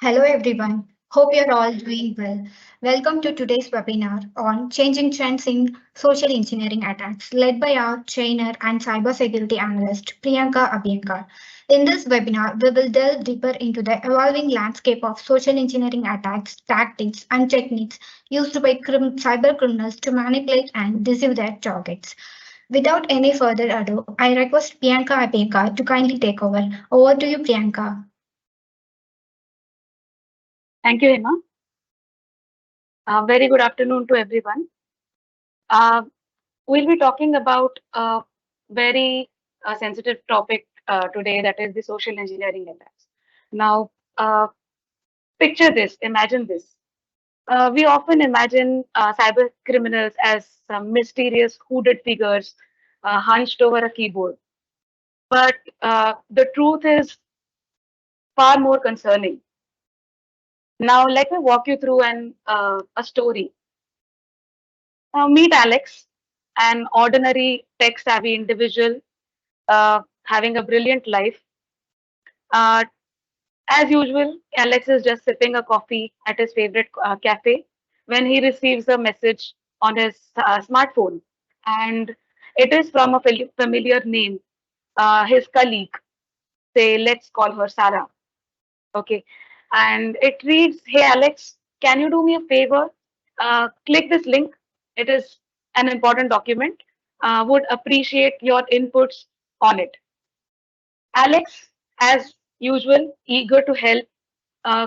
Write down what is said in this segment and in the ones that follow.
Hello everyone. Hope you're all doing well. Welcome to today's webinar on changing trends in social engineering attacks, led by our trainer and cybersecurity analyst Priyanka Abhyankar. In this webinar, we will delve deeper into the evolving landscape of social engineering attacks, tactics, and techniques used by cyber criminals to manipulate and deceive their targets. Without any further ado, I request Priyanka Abhyankar to kindly take over. Over to you, Priyanka. Thank you, Hema. Very good afternoon to everyone. Uh, we'll be talking about a very sensitive topic today, that is the social engineering attacks. Now, picture this, imagine this. We often imagine cyber criminals as some mysterious hooded figures hunched over a keyboard. But the truth is far more concerning. Now, let me walk you through a story. Meet Alex, an ordinary tech-savvy individual having a brilliant life. Uh, as usual, Alex is just sipping a coffee at his favorite cafe when he receives a message on his smartphone. And it is from a familiar name, his colleague. Say, let's call her Sarah. Okay. And it reads, "Hey, Alex, can you do me a favor? Click this link. It is an important document. Would appreciate your inputs on it." Alex, as usual, eager to help,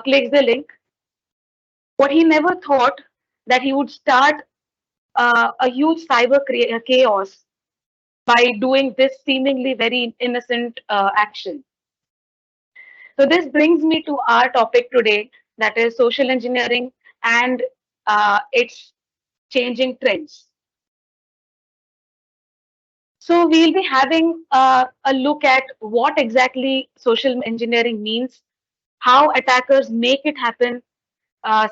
clicks the link. What he never thought that he would start a huge chaos by doing this seemingly very innocent action. So this brings me to our topic today, that is social engineering and its changing trends. So we'll be having a look at what exactly social engineering means, how attackers make it happen,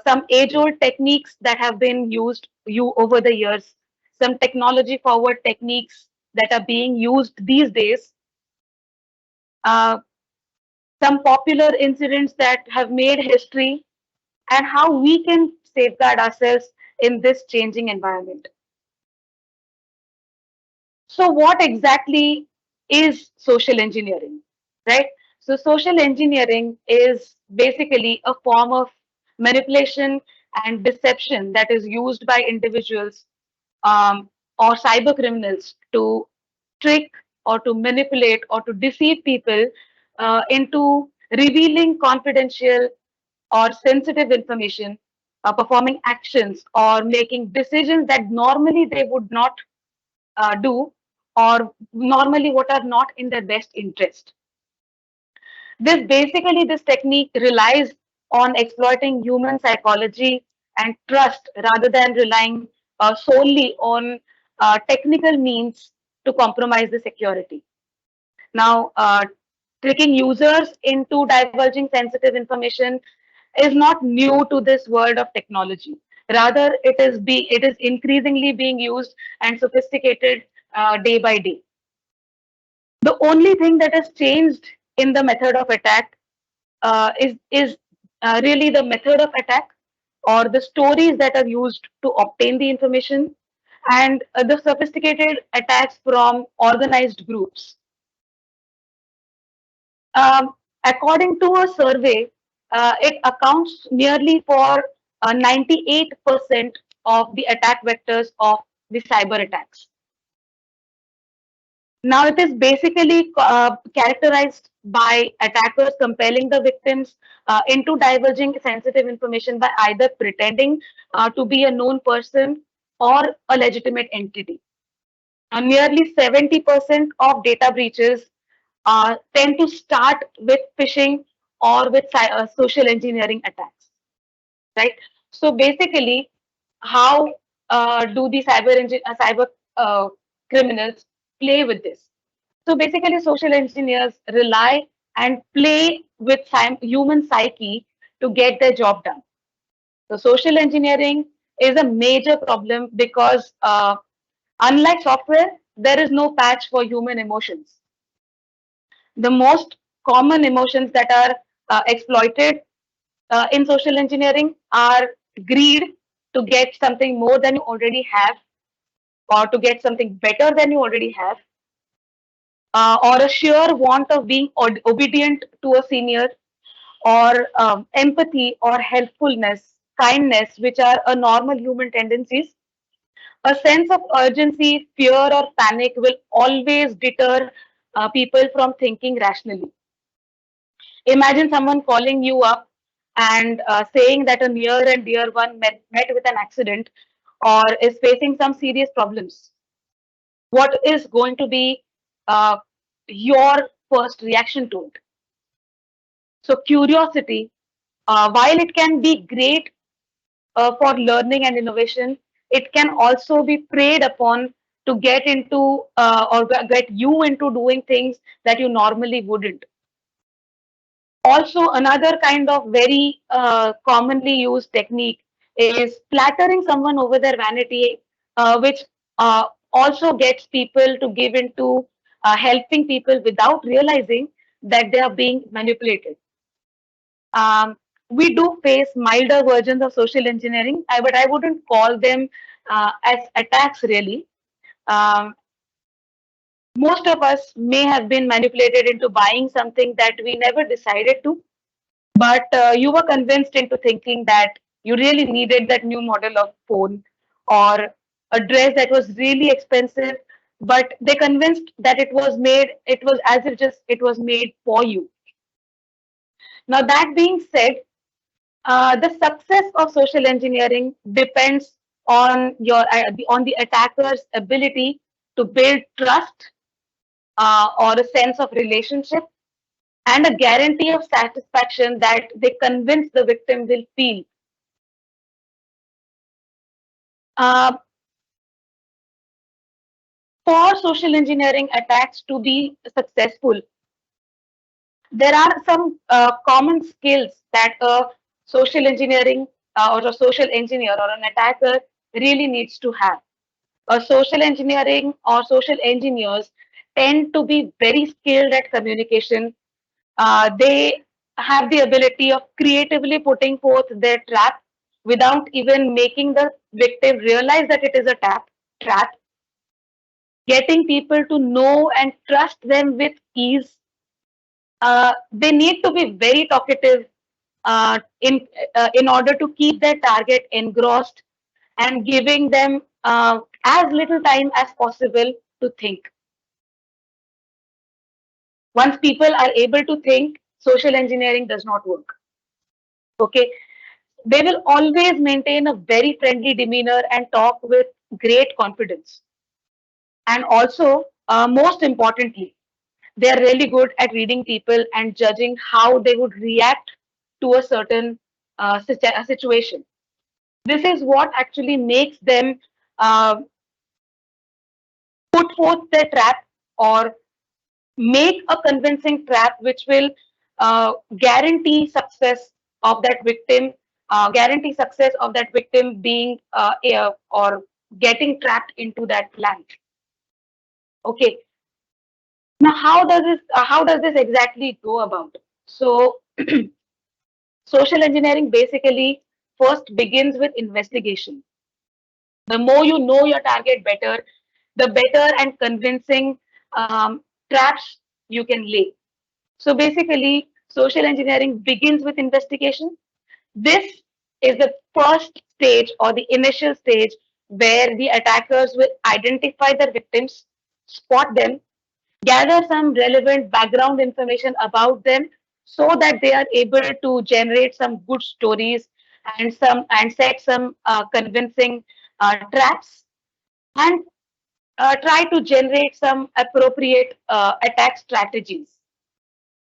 some age-old techniques that have been used over the years, some technology-forward techniques that are being used these days, uh, some popular incidents that have made history, and how we can safeguard ourselves in this changing environment. So, what exactly is social engineering, right? So, social engineering is basically a form of manipulation and deception that is used by individuals or cyber criminals to trick or to manipulate or to deceive people into revealing confidential or sensitive information, performing actions or making decisions that normally they would not do, or normally what are not in their best interest. This technique relies on exploiting human psychology and trust rather than relying solely on technical means to compromise the security. Now, tricking users into divulging sensitive information is not new to this world of technology. Rather, it is increasingly being used and sophisticated day by day. The only thing that has changed in the method of attack is really the method of attack or the stories that are used to obtain the information, and the sophisticated attacks from organized groups. According to a survey, it accounts nearly for 98% of the attack vectors of the cyber attacks. Now, it is basically characterized by attackers compelling the victims into divulging sensitive information by either pretending to be a known person or a legitimate entity. Nearly 70% of data breaches tend to start with phishing or with social engineering attacks, right? So basically, how do the cyber criminals play with this? So basically, social engineers rely and play with human psyche to get their job done. So social engineering is a major problem because unlike software, there is no patch for human emotions. The most common emotions that are exploited in social engineering are greed to get something more than you already have, or to get something better than you already have, or a sheer want of being obedient to a senior, or empathy or helpfulness, kindness, which are a normal human tendencies. A sense of urgency, fear, or panic will always deter people from thinking rationally. Imagine someone calling you up and saying that a near and dear one met with an accident or is facing some serious problems. What is going to be uh, your first reaction to it? So, curiosity, while it can be great for learning and innovation, it can also be preyed upon to get into or get you into doing things that you normally wouldn't. Also, another kind of very commonly used technique is flattering someone over their vanity, which also gets people to give into helping people without realizing that they are being manipulated. Um, we do face milder versions of social engineering, but I wouldn't call them as attacks really. Um, Most of us may have been manipulated into buying something that we never decided to, but you were convinced into thinking that you really needed that new model of phone or a dress that was really expensive, but they convinced that it was as if just it was made for you. Now, that being said, the success of social engineering depends on on the attacker's ability to build trust or a sense of relationship and a guarantee of satisfaction that they convince the victim will feel. Uh, for social engineering attacks to be successful, there are some common skills that a social engineering or a social engineer or an attacker really needs to have. Social engineering or social engineers tend to be very skilled at communication. They have the ability of creatively putting forth their trap without even making the victim realize that it is a trap, getting people to know and trust them with ease. They need to be very talkative in order to keep their target engrossed and giving them as little time as possible to think. Once people are able to think, social engineering does not work. Okay, they will always maintain a very friendly demeanor and talk with great confidence. And also, most importantly, they are really good at reading people and judging how they would react to a certain situation. This is what actually makes them uh, put forth their trap or make a convincing trap which will guarantee success of that victim, guarantee success of that victim being or getting trapped into that plant. Okay, now how does this exactly go about? So social engineering basically first begins with investigation. The more you know your target better, the better and convincing traps you can lay. So basically, social engineering begins with investigation. This is the first stage or the initial stage where the attackers will identify their victims, spot them, gather some relevant background information about them so that they are able to generate some good stories and set some convincing traps and try to generate some appropriate attack strategies.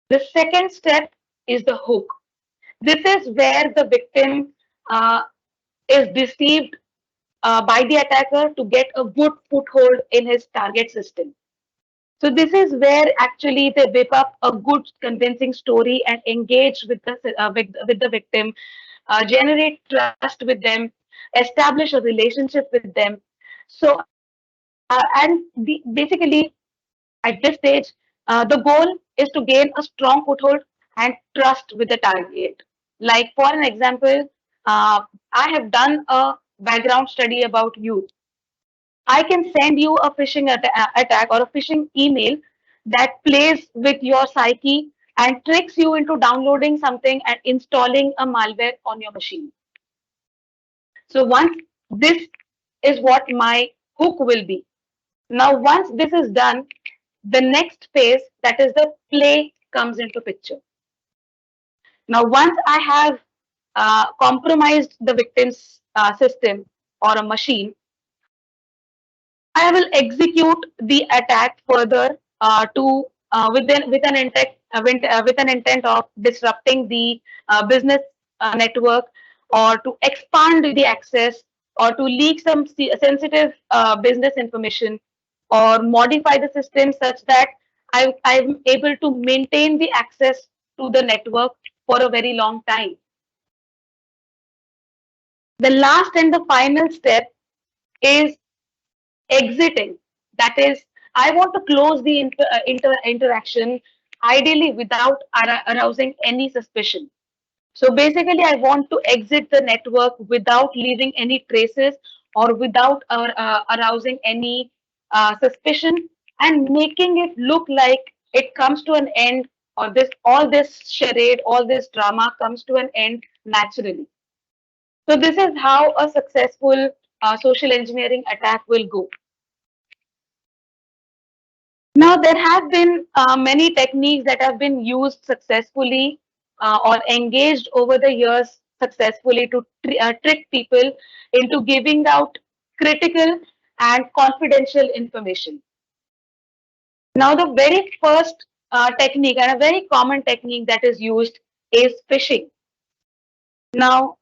The second step is the hook. This is where the victim uh, is deceived by the attacker to get a good foothold in his target system. So this is where actually they whip up a good convincing story and engage with with the victim, generate trust with them, establish a relationship with them. So basically at this stage, the goal is to gain a strong foothold and trust with the target. Like for an example, I have done a background study about you. I can send you a phishing attack or a phishing email that plays with your psyche and tricks you into downloading something and installing a malware on your machine. So once this is what my hook will be. Now, once this is done, the next phase, that is the play, comes into picture. Now, once I have compromised the victim's system or a machine, I will execute the attack further to with an intent of disrupting the business network, or to expand the access, or to leak some sensitive business information, or modify the system such that I'm able to maintain the access to the network for a very long time. The last and the final step is exiting. That is, I want to close the interaction, ideally without arousing any suspicion. So basically, I want to exit the network without leaving any traces, or without arousing any suspicion, and making it look like it comes to an end, or this all this charade, all this drama comes to an end naturally. So this is how a successful social engineering attack will go. Now, there have been many techniques that have been used successfully or engaged over the years successfully to trick people into giving out critical and confidential information. Now, the very first technique, and a very common technique that is used, is phishing. Now,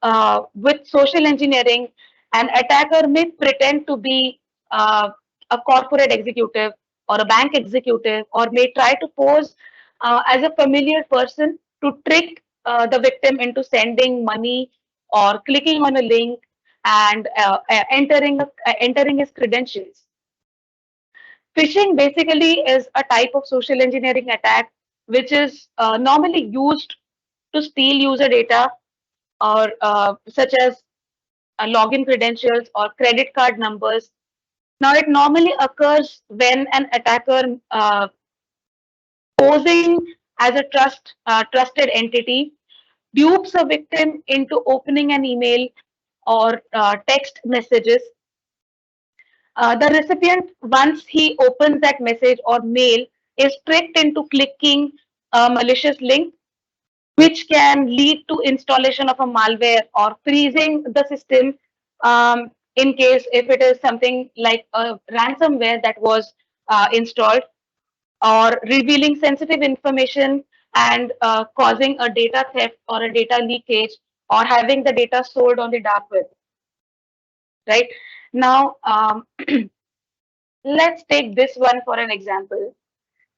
with social engineering, an attacker may pretend to be uh, a corporate executive or a bank executive, or may try to pose as a familiar person to trick the victim into sending money or clicking on a link and entering his credentials. Phishing basically is a type of social engineering attack which is normally used to steal user data, or such as login credentials or credit card numbers. Now, it normally occurs when an attacker posing as a trusted entity dupes a victim into opening an email or text messages. The recipient, once he opens that message or mail, is tricked into clicking a malicious link, which can lead to installation of a malware or freezing the system, in case if it is something like a ransomware that was installed, or revealing sensitive information and causing a data theft or a data leakage, or having the data sold on the dark web. Right now, let's take this one for an example.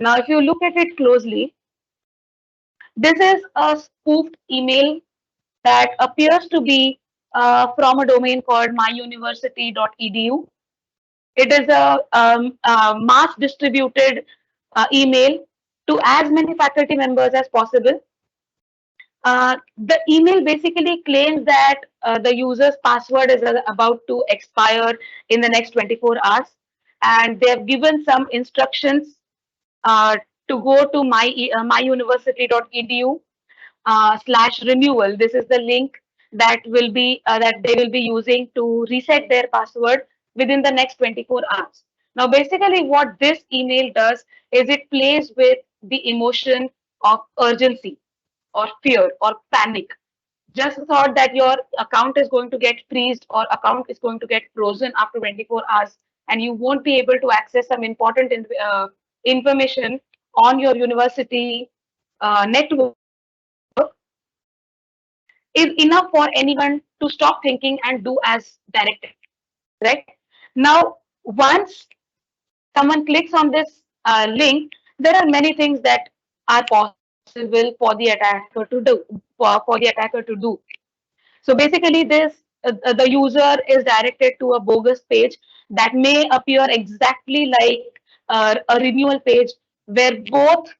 Now, if you look at it closely, this is a spoofed email that appears to be from a domain called myuniversity.edu. It is a mass distributed email to as many faculty members as possible. The email basically claims that the user's password is about to expire in the next 24 hours, and they have given some instructions uh, to go to myuniversity.edu /renewal. This is the link that they will be using to reset their password within the next 24 hours. Now, basically, what this email does is it plays with the emotion of urgency or fear or panic. Just thought that your account is going to get freezed or account is going to get frozen after 24 hours, and you won't be able to access some important information on your university network, is enough for anyone to stop thinking and do as directed. Right now, once someone clicks on this link, there are many things that are possible for the attacker to do. So basically, this the user is directed to a bogus page that may appear exactly like a renewal page, where both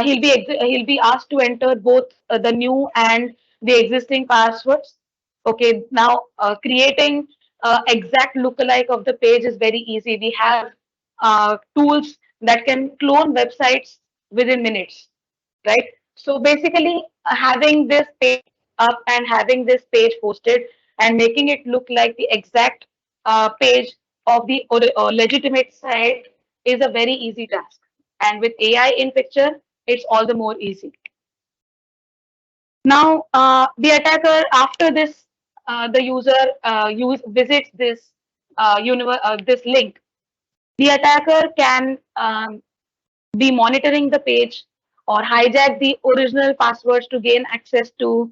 he'll be asked to enter both the new and the existing passwords. Okay, now creating exact lookalike of the page is very easy. We have tools that can clone websites within minutes, right? So basically, having this page up and having this page posted and making it look like the exact page of the legitimate site is a very easy task. And with AI in picture, it's all the more easy. Now, the attacker, after this, the user visits this this link. The attacker can be monitoring the page or hijack the original passwords to gain access to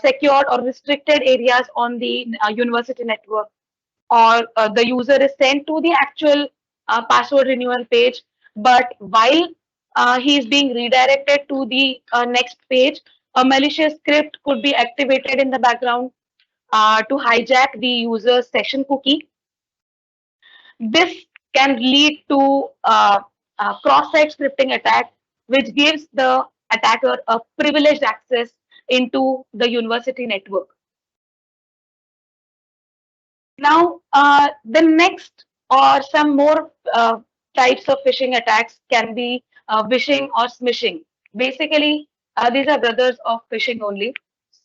secured or restricted areas on the university network, or the user is sent to the actual password renewal page, but while he is being redirected to the next page, a malicious script could be activated in the background to hijack the user's session cookie. This can lead to a cross-site scripting attack, which gives the attacker a privileged access into the university network. Now, the next or some more types of phishing attacks can be wishing or smishing. Basically, these are brothers of phishing only.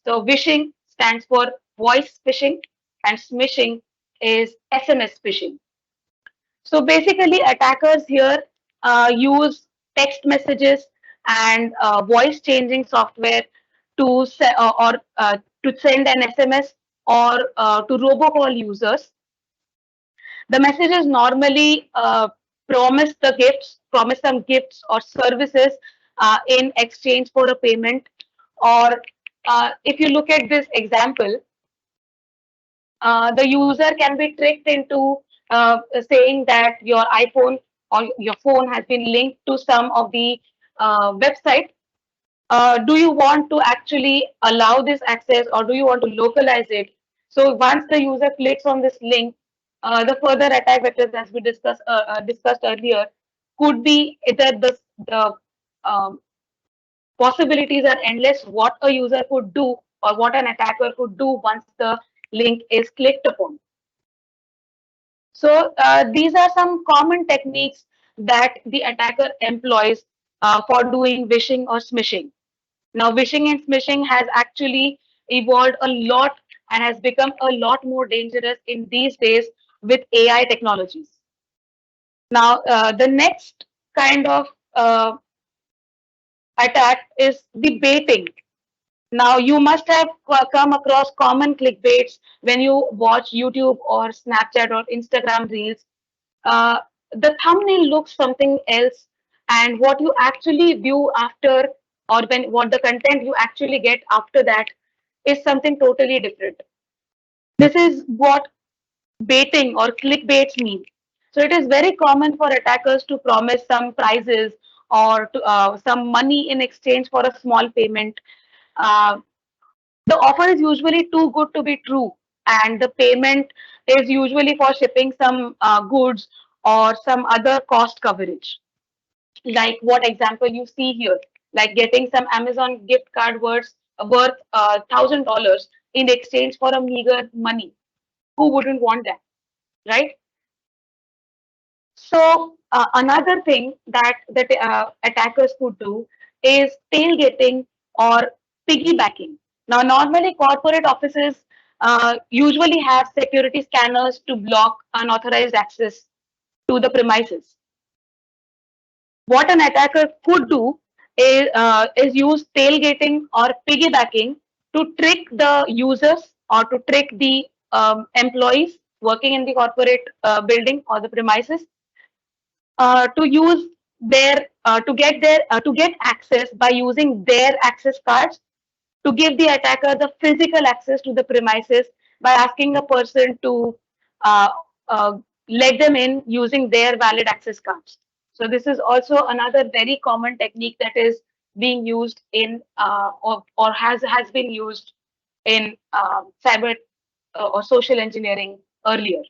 So, wishing stands for voice phishing, and smishing is SMS phishing. So basically, attackers here use text messages and voice changing software to to send an SMS or to robocall users. The messages normally promise some gifts or services in exchange for a payment. Or if you look at this example, the user can be tricked into saying that your iPhone or your phone has been linked to some of the website. Do you want to actually allow this access, or do you want to localize it? So once the user clicks on this link, the further attack vectors, as we discussed earlier, could be either the um, possibilities are endless. What a user could do, or what an attacker could do once the link is clicked upon. So these are some common techniques that the attacker employs for doing wishing or smishing. Now, wishing and smishing has actually evolved a lot and has become a lot more dangerous in these days with AI technologies. Now, the next kind of attack is the baiting. Now, you must have come across common clickbaits when you watch YouTube or Snapchat or Instagram reels. uh, the thumbnail looks something else, and what you actually view after, or when what the content you actually get after that, is something totally different. This is what baiting or clickbaits mean. So it is very common for attackers to promise some prizes or some money in exchange for a small payment. uh, the offer is usually too good to be true, and the payment is usually for shipping some goods or some other cost coverage, like what example you see here, like getting some Amazon gift card worth $1,000 in exchange for a meager money. Who wouldn't want that, right? So another thing that attackers could do is tailgating or piggybacking. Now, normally corporate offices usually have security scanners to block unauthorized access to the premises. What an attacker could do is use tailgating or piggybacking to trick the users or to trick the employees working in the corporate building or the premises to use their to get access by using their access cards, to give the attacker the physical access to the premises by asking a person to uh, uh, let them in using their valid access cards. So this is also another very common technique that is being used in or has been used in cyber or social engineering earlier.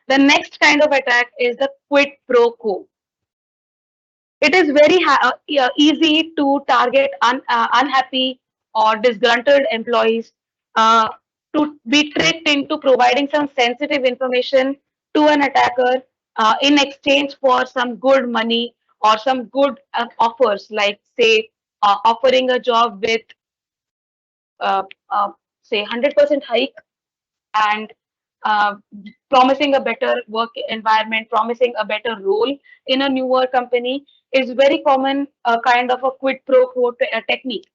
The next kind of attack is the quid pro quo. It is very easy to target unhappy or disgruntled employees uh, to be tricked into providing some sensitive information to an attacker in exchange for some good money or some good offers, like say offering a job with uh, uh, say 100% hike and uh, promising a better work environment, promising a better role in a newer company is very common, kind of a quid pro quo technique.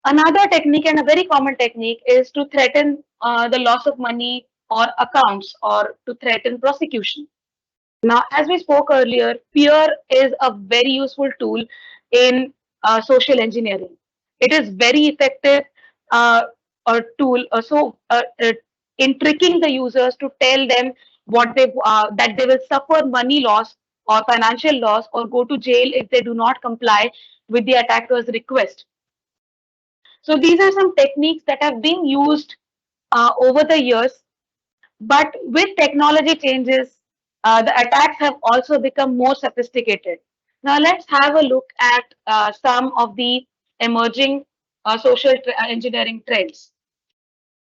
Another technique and a very common technique is to threaten the loss of money or accounts or to threaten prosecution. Now, as we spoke earlier, fear is a very useful tool in social engineering. It is very effective a tool in tricking the users to tell them what they that they will suffer money loss or financial loss or go to jail if they do not comply with the attacker's request. So these are some techniques that have been used over the years, but with technology changes, the attacks have also become more sophisticated. Now, let's have a look at some of the emerging social engineering trends.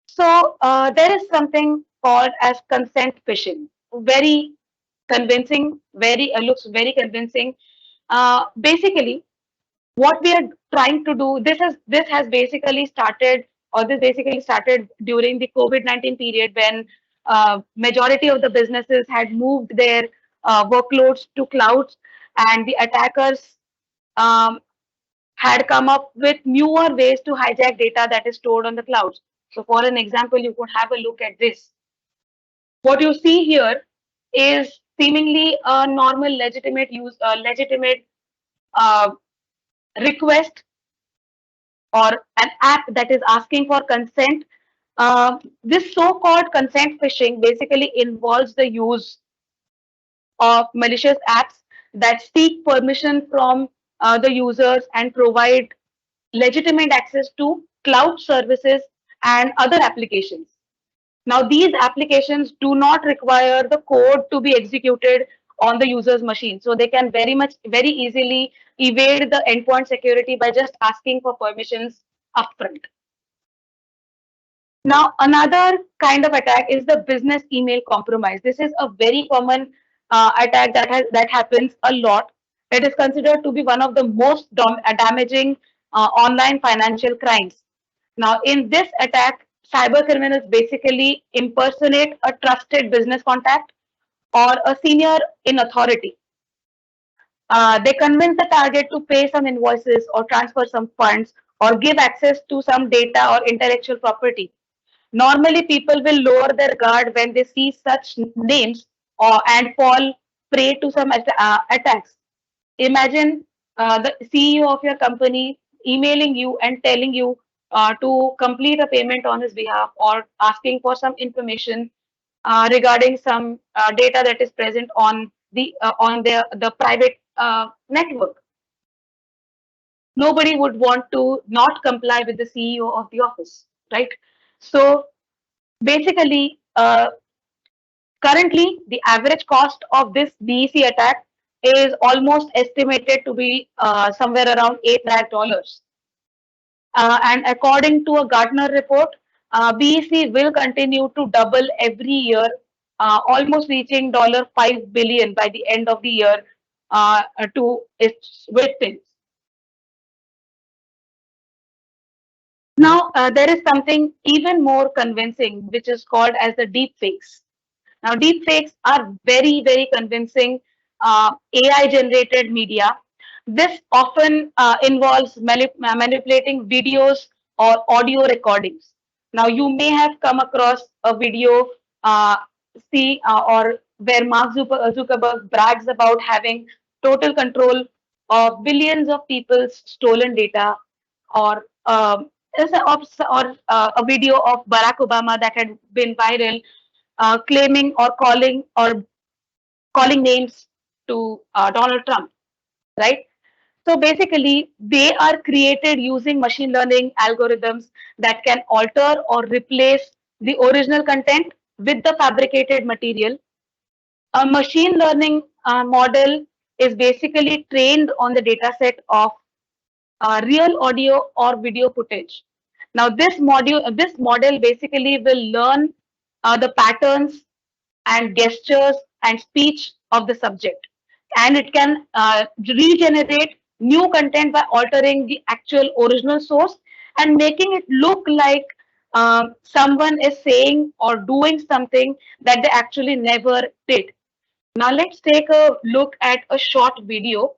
So, there is something called as consent phishing. Very convincing, very looks very convincing. Basically, what we are trying to do, this has basically started, or this basically started during the COVID-19 period when majority of the businesses had moved their workloads to clouds, and the attackers um, had come up with newer ways to hijack data that is stored on the clouds. So for an example, you could have a look at this. What you see here is seemingly a normal legitimate uh, request or an app that is asking for consent. This so-called consent phishing basically involves the use of malicious apps that seek permission from the users and provide legitimate access to cloud services and other applications. Now, these applications do not require the code to be executed on the user's machine. So they can very easily evade the endpoint security by just asking for permissions upfront. Now, another kind of attack is the business email compromise. This is a very common attack that happens a lot. It is considered to be one of the most damaging online financial crimes. Now, in this attack, cyber criminals basically impersonate a trusted business contact or a senior in authority. They convince the target to pay some invoices or transfer some funds or give access to some data or intellectual property. Normally, people will lower their guard when they see such names and fall prey to some attacks. Imagine the CEO of your company emailing you and telling you to complete a payment on his behalf or asking for some information regarding some data that is present on the private network. Nobody would want to not comply with the CEO of the office, right? So basically, currently, the average cost of this BEC attack is almost estimated to be somewhere around $8 lakh. And according to a Gartner report, BEC will continue to double every year, almost reaching $5 billion by the end of the year to its victims. Now, there is something even more convincing, which is called as the deep fakes. Now, deepfakes are very convincing AI generated media. This often involves manipulating videos or audio recordings. Now, you may have come across a video, uh, or where Mark Zuckerberg brags about having total control of billions of people's stolen data, or a video of Barack Obama that had been viral claiming or calling names to Donald Trump, right? So basically, they are created using machine learning algorithms that can alter or replace the original content with the fabricated material. A machine learning model is basically trained on the data set of real audio or video footage. Now, this model basically will learn the patterns and gestures and speech of the subject, and it can regenerate new content by altering the actual original source and making it look like someone is saying or doing something that they actually never did. Now, let's take a look at a short video.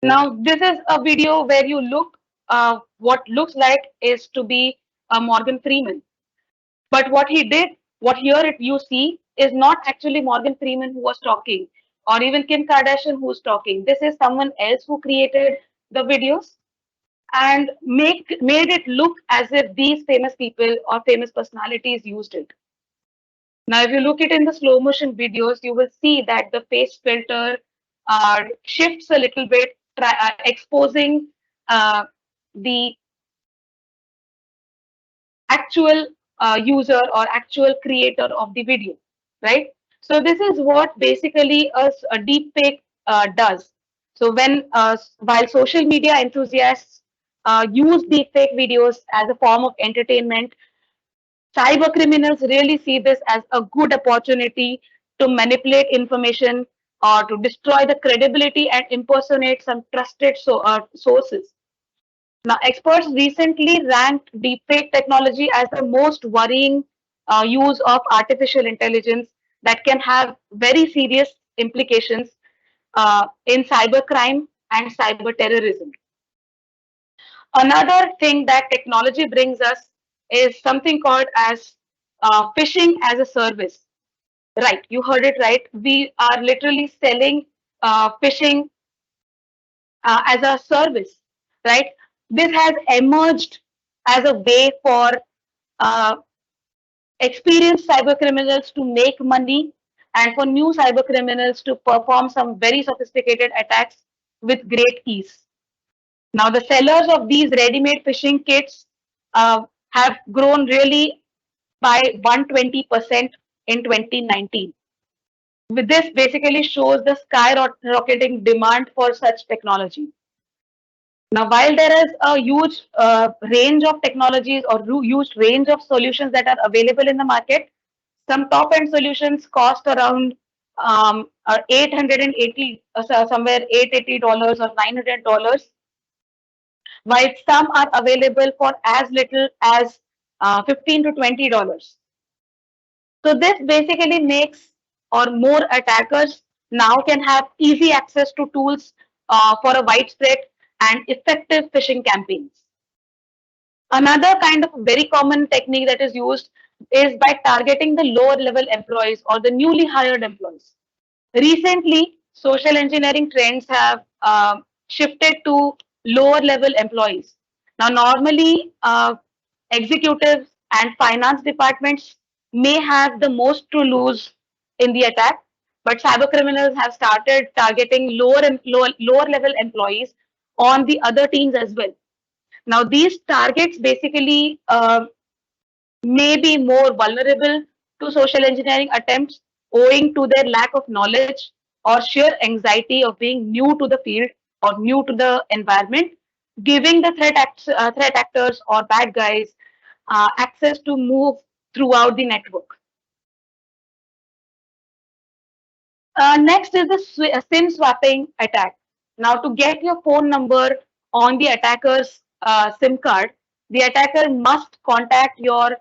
Now, this is a video where you look what looks like is to be Morgan Freeman. But what he did, what here you see, is not actually Morgan Freeman who was talking, or even Kim Kardashian who's talking. This is someone else who created the videos and made it look as if these famous people or famous personalities used it. Now, if you look it in the slow motion videos, you will see that the face filter shifts a little bit, exposing the actual user or actual creator of the video, right? So this is what basically a deep fake does. So while social media enthusiasts use deep fake videos as a form of entertainment, cyber criminals really see this as a good opportunity to manipulate information or to destroy the credibility and impersonate some trusted sources. Now, experts recently ranked deepfake technology as the most worrying use of artificial intelligence that can have very serious implications in cybercrime and cyber terrorism. Another thing that technology brings us is something called as phishing as a service. Right, you heard it right. We are literally selling phishing as a service, right? This has emerged as a way for uh, experienced cyber criminals to make money and for new cyber criminals to perform some very sophisticated attacks with great ease. Now, the sellers of these ready-made phishing kits have grown really by 120% in 2019. With this basically shows the skyrocketing demand for such technology. Now, while there is a huge range of technologies or huge range of solutions that are available in the market, some top-end solutions cost around 880, somewhere $880 or $900, while some are available for as little as $15 to $20. So this basically makes or more attackers now can have easy access to tools for a widespread and effective phishing campaigns. Another kind of very common technique that is used is by targeting the lower level employees or the newly hired employees. Recently, social engineering trends have shifted to lower level employees. Now, normally, executives and finance departments may have the most to lose in the attack, but cyber criminals have started targeting lower level employees on the other teams as well. Now, these targets basically may be more vulnerable to social engineering attempts owing to their lack of knowledge or sheer anxiety of being new to the field or new to the environment, giving the threat actors or bad guys access to move throughout the network. Next is the SIM swapping attack. Now, to get your phone number on the attacker's SIM card, the attacker must contact your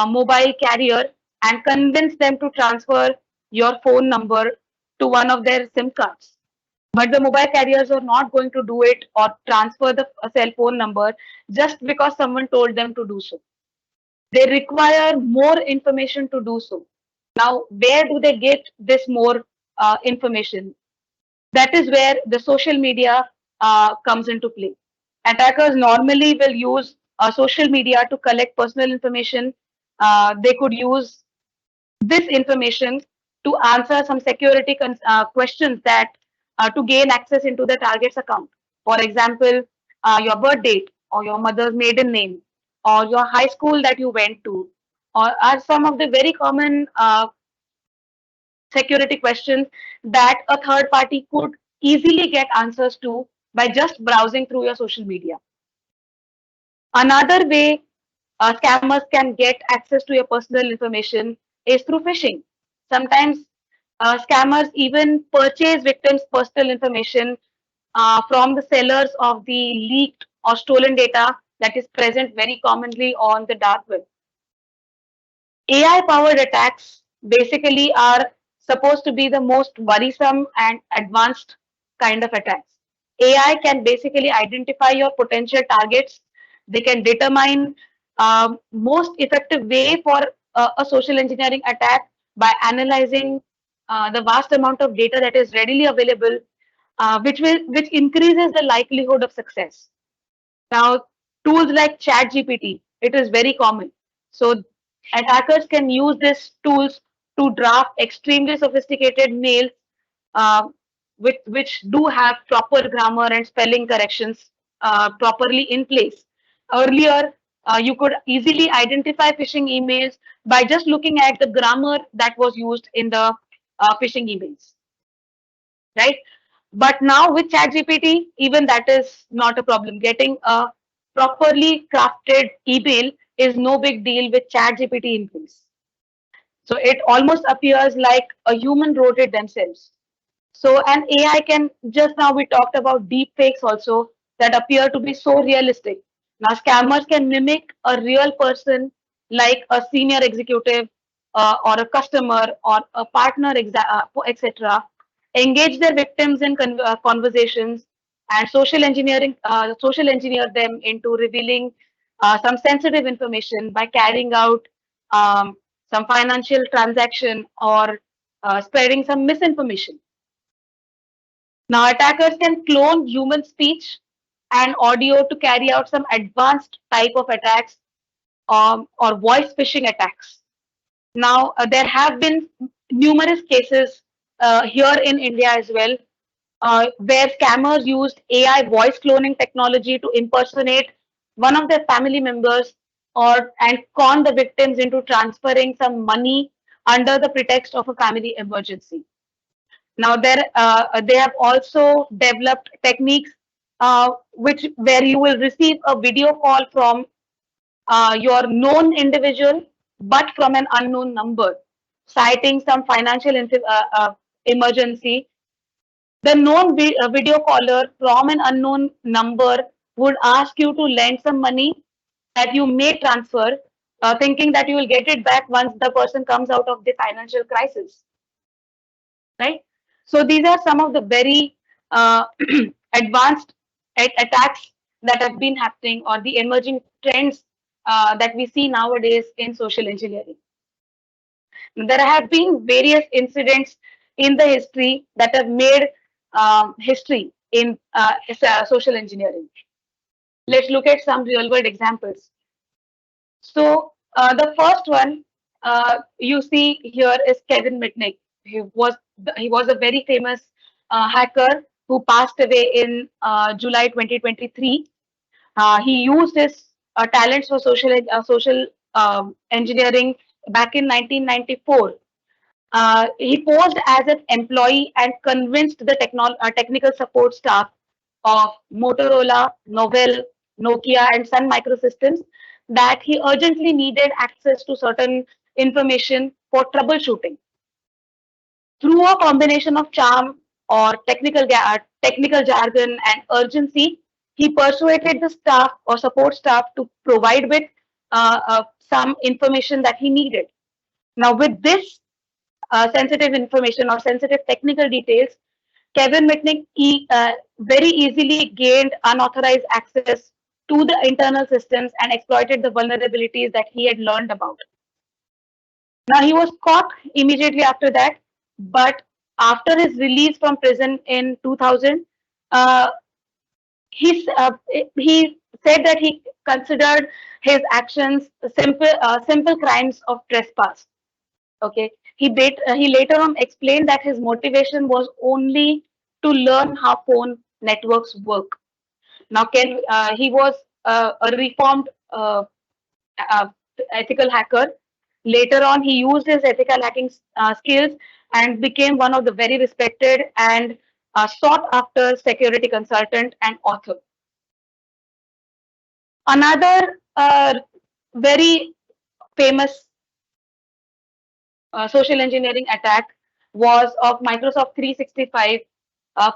mobile carrier and convince them to transfer your phone number to one of their SIM cards. But the mobile carriers are not going to do it or transfer the cell phone number just because someone told them to do so. They require more information to do so. Now, where do they get this more information? That is where the social media comes into play. Attackers normally will use social media to collect personal information. They could use this information to answer some security questions that to gain access into the target's account. For example, your birth date or your mother's maiden name or your high school that you went to or are some of the very common security questions that a third party could easily get answers to by just browsing through your social media. Another way scammers can get access to your personal information is through phishing. Sometimes scammers even purchase victims' personal information from the sellers of the leaked or stolen data that is present very commonly on the dark web. AI powered attacks basically are supposed to be the most worrisome and advanced kind of attacks. AI can basically identify your potential targets. They can determine most effective way for a social engineering attack by analyzing the vast amount of data that is readily available, which increases the likelihood of success. Now, tools like ChatGPT, it is very common. So attackers can use these tools to draft extremely sophisticated mails, uh, which do have proper grammar and spelling corrections properly in place. Earlier, you could easily identify phishing emails by just looking at the grammar that was used in the phishing emails, right? But now with ChatGPT, even that is not a problem. Getting a properly crafted email is no big deal with ChatGPT in place. So it almost appears like a human wrote it themselves. So an AI can, just now we talked about deep fakes also that appear to be so realistic. Now scammers can mimic a real person like a senior executive or a customer or a partner, etc. Engage their victims in conversations and social engineer them into revealing some sensitive information by carrying out um, some financial transaction or spreading some misinformation. Now, attackers can clone human speech and audio to carry out some advanced type of attacks or voice phishing attacks. Now, there have been numerous cases here in India as well, where scammers used AI voice cloning technology to impersonate one of their family members or and con the victims into transferring some money under the pretext of a family emergency. Now they have also developed techniques which where you will receive a video call from your known individual, but from an unknown number, citing some financial emergency. The known video caller from an unknown number would ask you to lend some money that you may transfer, thinking that you will get it back once the person comes out of the financial crisis, right? So these are some of the very advanced attacks that have been happening or the emerging trends that we see nowadays in social engineering. There have been various incidents in the history that have made history in social engineering. Let's look at some real world examples. So the first one you see here is Kevin Mitnick. He was a very famous hacker who passed away in July 2023. He used his talents for social engineering back in 1994. He posed as an employee and convinced the technical support staff of Motorola, Novell, Nokia, and Sun Microsystems that he urgently needed access to certain information for troubleshooting. Through a combination of charm or technical jargon and urgency, he persuaded the staff or support staff to provide with some information that he needed. Now, with this sensitive information or sensitive technical details, Kevin Mitnick very easily gained unauthorized access to the internal systems and exploited the vulnerabilities that he had learned about. Now, he was caught immediately after that, but after his release from prison in 2000, uh, he said that he considered his actions simple crimes of trespass. Okay, he later on explained that his motivation was only to learn how phone networks work. Now, he was a reformed uh, ethical hacker. Later on, he used his ethical hacking skills and became one of the very respected and sought after security consultant and author. Another very famous social engineering attack was of Microsoft 365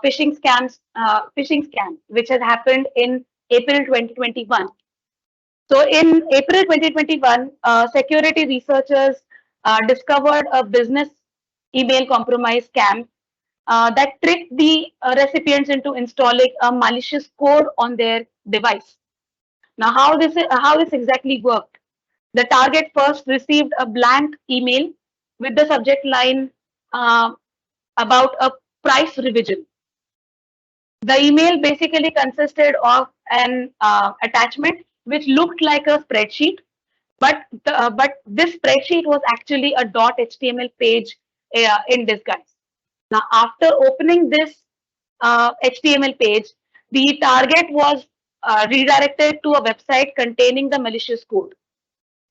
phishing scam, which has happened in April 2021. So in April 2021, security researchers discovered a business email compromise scam that tricked the recipients into installing a malicious code on their device. Now, how this exactly worked? The target first received a blank email with the subject line uh, about a price revision. The email basically consisted of an attachment which looked like a spreadsheet, but this spreadsheet was actually a .html page in disguise. Now, after opening this HTML page, the target was redirected to a website containing the malicious code.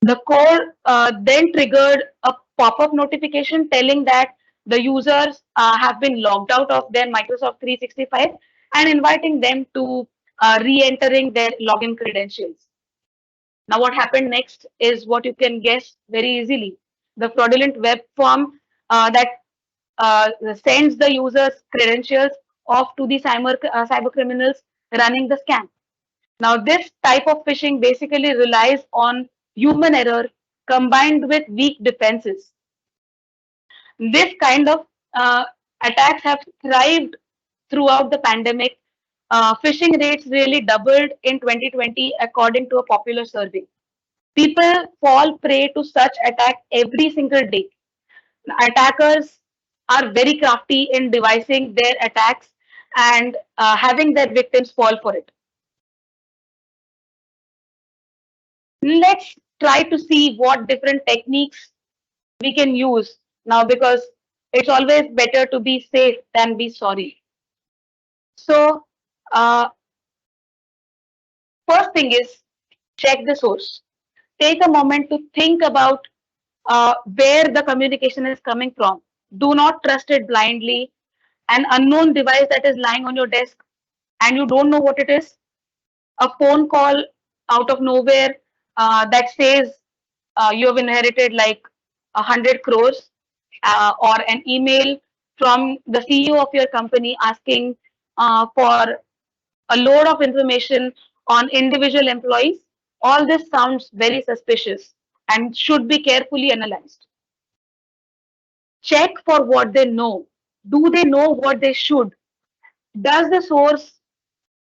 The code then triggered a pop-up notification telling that the users have been logged out of their Microsoft 365 and inviting them to re-entering their login credentials. Now, what happened next is what you can guess very easily. The fraudulent web form that sends the user's credentials off to the cyber criminals running the scam. Now, this type of phishing basically relies on human error combined with weak defenses. This kind of uh, attacks have thrived throughout the pandemic. Phishing rates really doubled in 2020 according to a popular survey. People fall prey to such attack every single day. Attackers are very crafty in devising their attacks and having their victims fall for it. Let's try to see what different techniques we can use now, because it's always better to be safe than be sorry. So, uh, first thing is check the source. Take a moment to think about where the communication is coming from. Do not trust it blindly. An unknown device that is lying on your desk and you don't know what it is, a phone call out of nowhere that says you have inherited like 100 crores, or an email from the CEO of your company asking for a load of information on individual employees. All this sounds very suspicious and should be carefully analyzed. Check for what they know. Do they know what they should? Does the source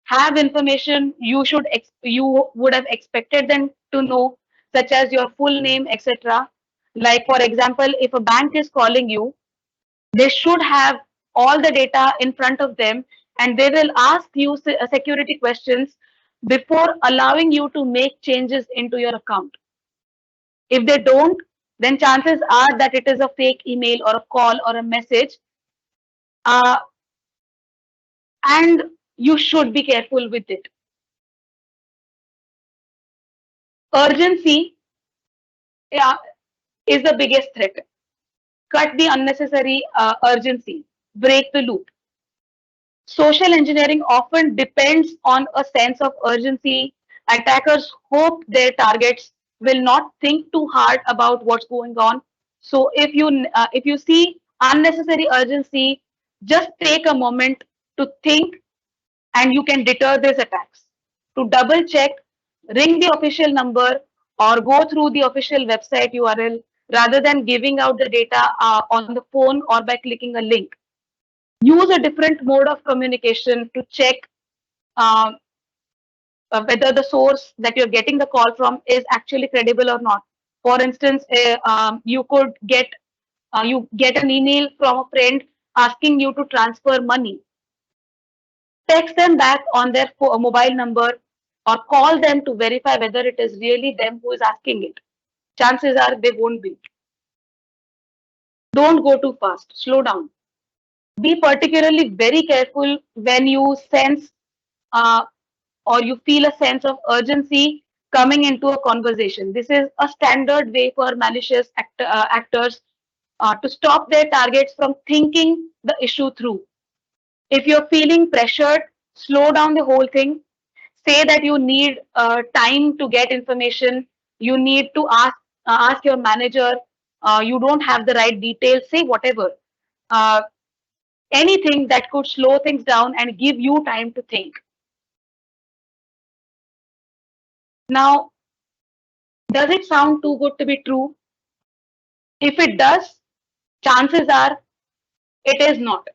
have information you would have expected them to know, such as your full name, etc. Like for example, if a bank is calling you, they should have all the data in front of them, and they will ask you security questions before allowing you to make changes into your account. If they don't, then chances are that it is a fake email or a call or a message, uh, and you should be careful with it. Urgency, yeah, is the biggest threat. Cut the unnecessary urgency, break the loop. Social engineering often depends on a sense of urgency. Attackers hope their targets will not think too hard about what's going on. So if you see unnecessary urgency, just take a moment to think, and you can deter these attacks. To double check, ring the official number or go through the official website URL rather than giving out the data on the phone or by clicking a link. Use a different mode of communication to check uh, whether the source that you're getting the call from is actually credible or not. For instance, you get an email from a friend asking you to transfer money. Text them back on their mobile number or call them to verify whether it is really them who is asking it. Chances are they won't be. Don't go too fast. Slow down. Be particularly very careful when you sense uh, or you feel a sense of urgency. coming into a conversation. This is a standard way for malicious actors to stop their targets from thinking the issue through. If you're feeling pressured, slow down the whole thing. Say that you need time to get information. You need to ask your manager. You don't have the right details. Say whatever. Uh, Anything that could slow things down and give you time to think. Now, does it sound too good to be true? If it does, chances are it is not,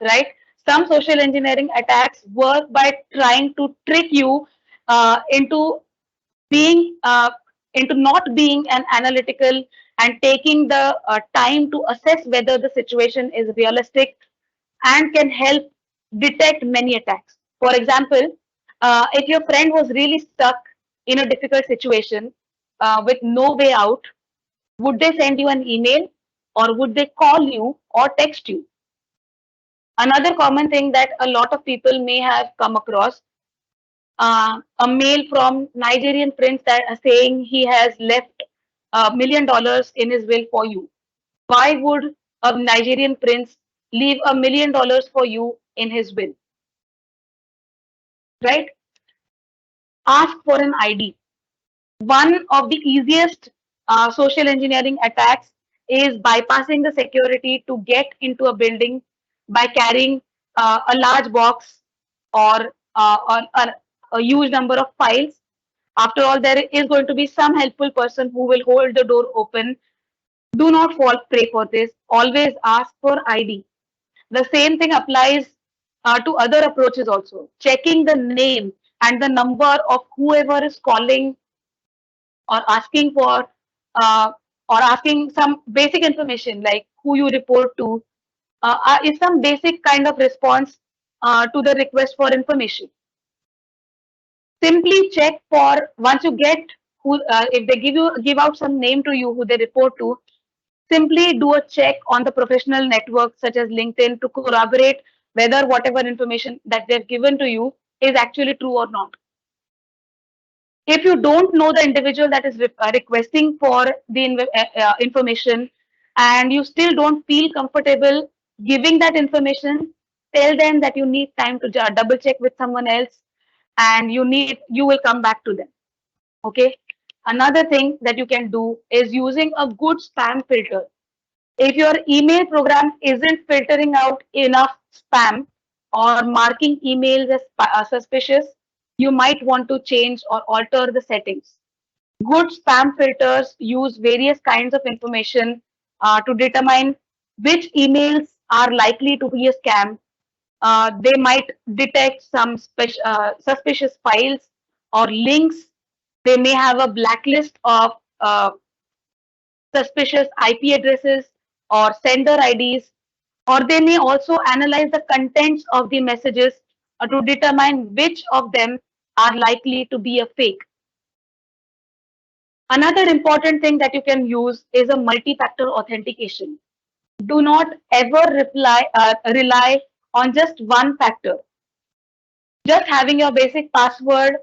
right? Some social engineering attacks work by trying to trick you into being into not being an analytical and taking the time to assess whether the situation is realistic and can help detect many attacks. For example, if your friend was really stuck in a difficult situation with no way out, would they send you an email or would they call you or text you? Another common thing that a lot of people may have come across, a mail from Nigerian prince that saying he has left $1 million in his will for you. Why would a Nigerian prince leave $1 million for you in his will? Right? Ask for an ID. One of the easiest social engineering attacks is bypassing the security to get into a building by carrying a large box or a huge number of files. After all, there is going to be some helpful person who will hold the door open. Do not fall prey for this. Always ask for ID. The same thing applies to other approaches also. Checking the name and the number of whoever is calling or asking for uh, or asking some basic information like who you report to is some basic kind of response to the request for information. Simply check for once you get who if they give out some name to you who they report to. Simply do a check on the professional network such as LinkedIn to corroborate whether whatever information that they've given to you is actually true or not. If you don't know the individual that is requesting for the information and you still don't feel comfortable giving that information, tell them that you need time to double check with someone else and you will come back to them. Okay. Another thing that you can do is using a good spam filter. If your email program isn't filtering out enough spam or marking emails as suspicious, you might want to change or alter the settings. Good spam filters use various kinds of information to determine which emails are likely to be a scam. They might detect some suspicious files or links. They may have a blacklist of suspicious IP addresses or sender IDs, or they may also analyze the contents of the messages to determine which of them are likely to be a fake. Another important thing that you can use is a multi-factor authentication. Do not ever rely on just one factor. Just having your basic password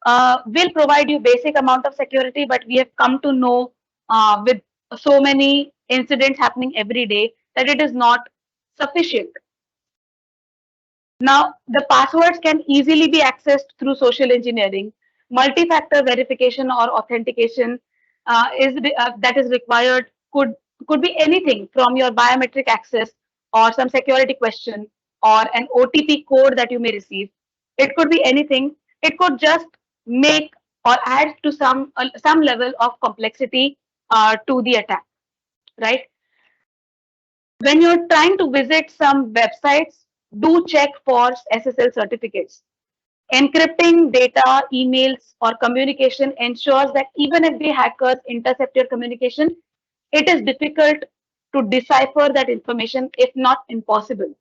will provide you basic amount of security, but we have come to know with so many incidents happening every day that it is not sufficient. Now, the passwords can easily be accessed through social engineering. Multi-factor verification or authentication that is required could be anything from your biometric access or some security question or an OTP code that you may receive. It could be anything. It could just make or add to some level of complexity to the attack, right? When you're trying to visit some websites, do check for SSL certificates. Encrypting data, emails, or communication ensures that even if the hackers intercept your communication, it is difficult to decipher that information, if not impossible.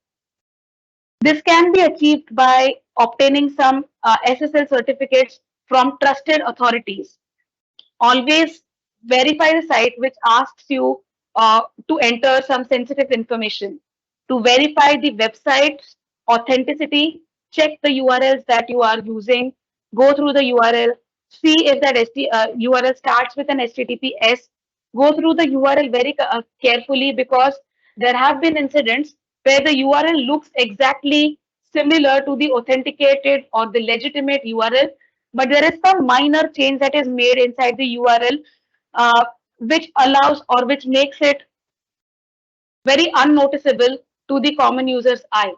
This can be achieved by obtaining some SSL certificates from trusted authorities. Always verify the site which asks you to enter some sensitive information. To verify the website's authenticity, check the URLs that you are using, go through the URL, See if that URL starts with an HTTPS. Go through the URL very carefully, because there have been incidents where the URL looks exactly similar to the authenticated or the legitimate URL, but there is some minor change that is made inside the URL, which allows or which makes it very unnoticeable to the common user's eye.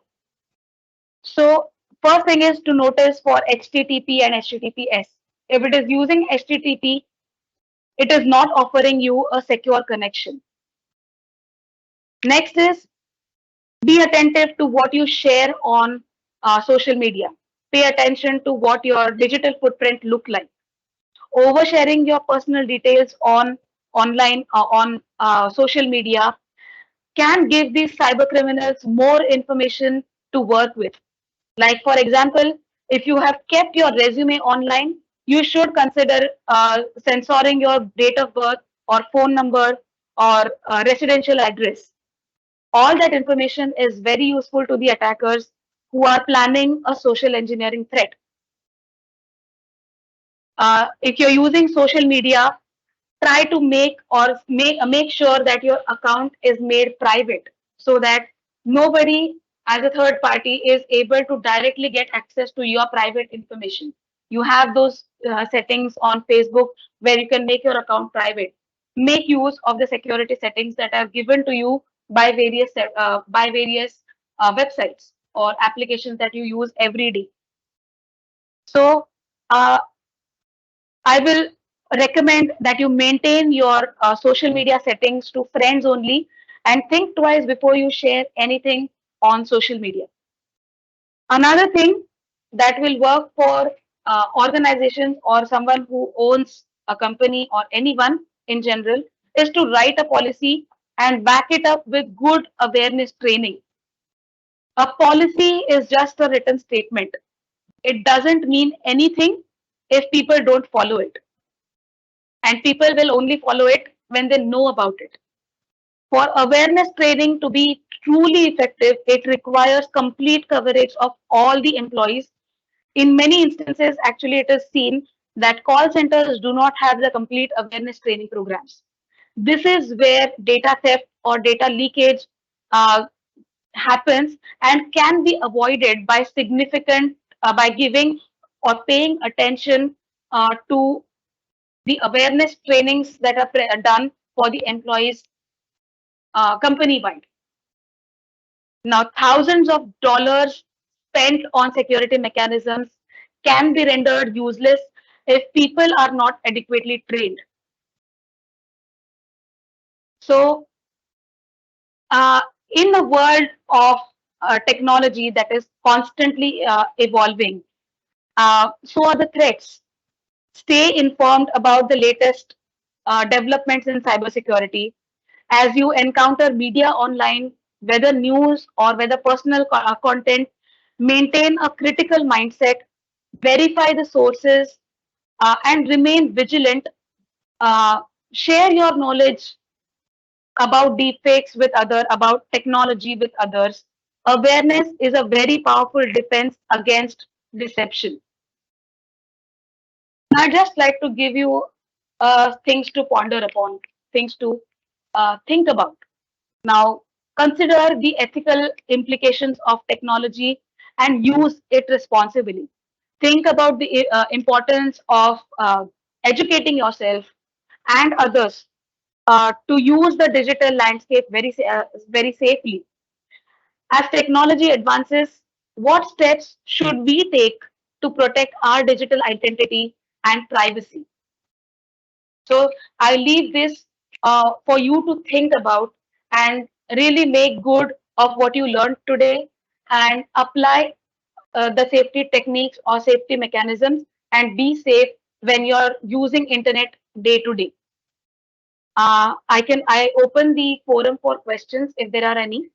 So first thing is to notice for HTTP and HTTPS. If it is using HTTP, it is not offering you a secure connection. Next is, be attentive to what you share on social media. Pay attention to what your digital footprint look like. Oversharing your personal details on online on social media can give these cyber criminals more information to work with. Like, for example, if you have kept your resume online, you should consider censoring your date of birth or phone number or residential address. All that information is very useful to the attackers who are planning a social engineering threat. If you're using social media, try to make sure that your account is made private, so that nobody as a third party is able to directly get access to your private information. You have those settings on Facebook where you can make your account private. Make use of the security settings that are given to you by various websites or applications that you use every day. So uh, I will recommend that you maintain your social media settings to friends only, and think twice before you share anything on social media. Another thing that will work for organizations or someone who owns a company or anyone in general is to write a policy and back it up with good awareness training. A policy is just a written statement. It doesn't mean anything if people don't follow it, and people will only follow it when they know about it. For awareness training to be truly effective, it requires complete coverage of all the employees. In many instances, actually, it is seen that call centers do not have the complete awareness training programs. This is where data theft or data leakage uh, happens, and can be avoided by by giving or paying attention to the awareness trainings that are done for the employees company wide. Now, thousands of dollars spent on security mechanisms can be rendered useless if people are not adequately trained. So, uh, in a world of technology that is constantly evolving, so are the threats. Stay informed about the latest developments in cybersecurity. As you encounter media online, whether news or whether personal content, maintain a critical mindset, verify the sources, and remain vigilant. Uh, Share your knowledge about deepfakes with about technology with others. Awareness is a very powerful defense against deception. I just like to give you things to ponder upon, things to think about. Now, consider the ethical implications of technology and use it responsibly. Think about the importance of educating yourself and others to use the digital landscape very safely. As technology advances, what steps should we take to protect our digital identity and privacy? So I leave this for you to think about and really make good of what you learned today, and apply the safety techniques or safety mechanisms, and be safe when you're using internet day to day. I open the forum for questions if there are any.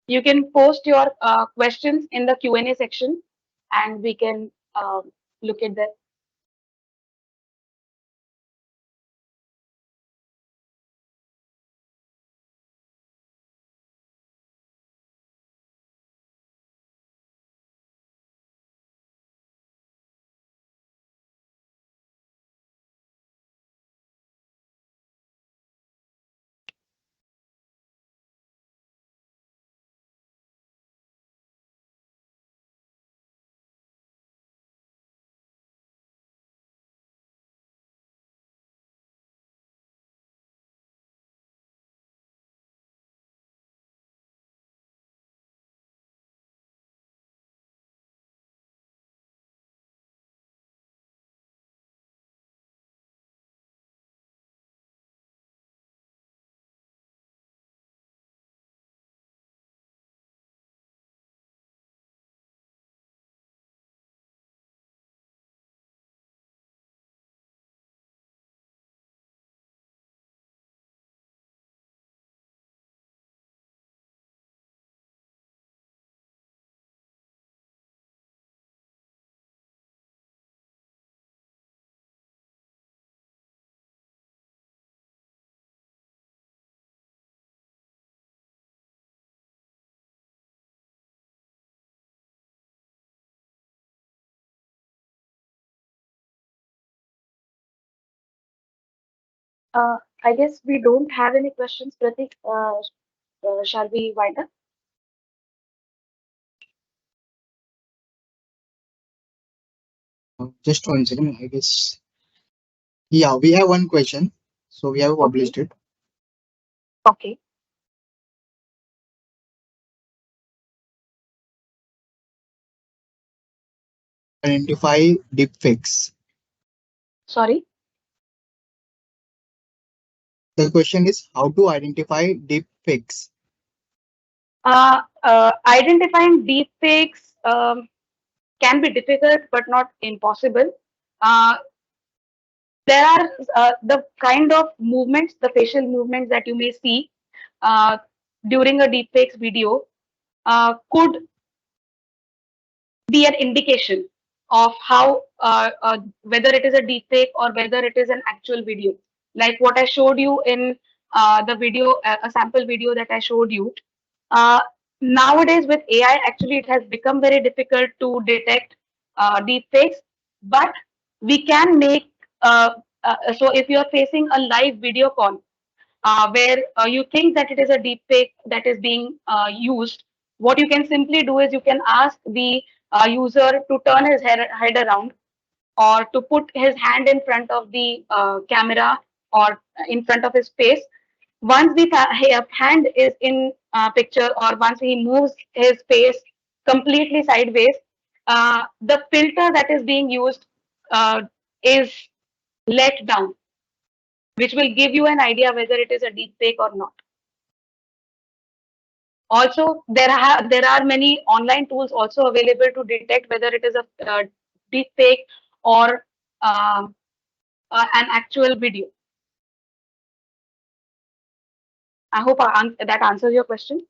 You can post your questions in the Q&A section, and we can look at that. I guess we don't have any questions, Pratik. Shall we wind up? Just 1 second, I guess. Yeah, we have one question. So we have Okay. published it. Okay. Identify deepfakes. Sorry. The question is how to identify deepfakes. Identifying deepfakes can be difficult, but not impossible. Uh, there are the kind of movements, the facial movements that you may see uh, during a deepfakes video could be an indication of how whether it is a deepfake or whether it is an actual video. Like what I showed you in the video, a sample video that I showed you. Uh, Nowadays with AI, actually, it has become very difficult to detect deepfakes, but we can make. So if you are facing a live video call where you think that it is a deep fake that is being used, what you can simply do is you can ask the user to turn his head around or to put his hand in front of the camera or in front of his face. Once the hand is in picture or once he moves his face completely sideways, the filter that is being used is let down, which will give you an idea whether it is a deep fake or not. Also, there are many online tools also available to detect whether it is a deep fake or um, an actual video. I hope that answers your question.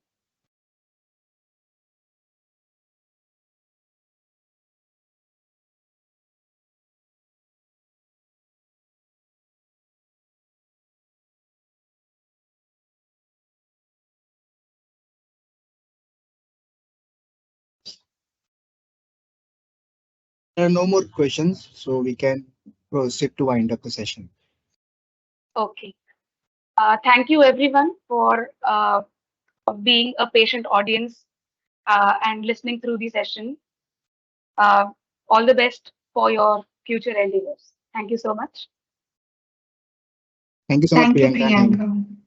There are no more questions, so we can proceed to wind up the session. Okay. Thank you everyone for being a patient audience and listening through the session. Uh, all the best for your future endeavors. Thank you so much. Thank you so much, Thank you, Priyanka. Priyanka.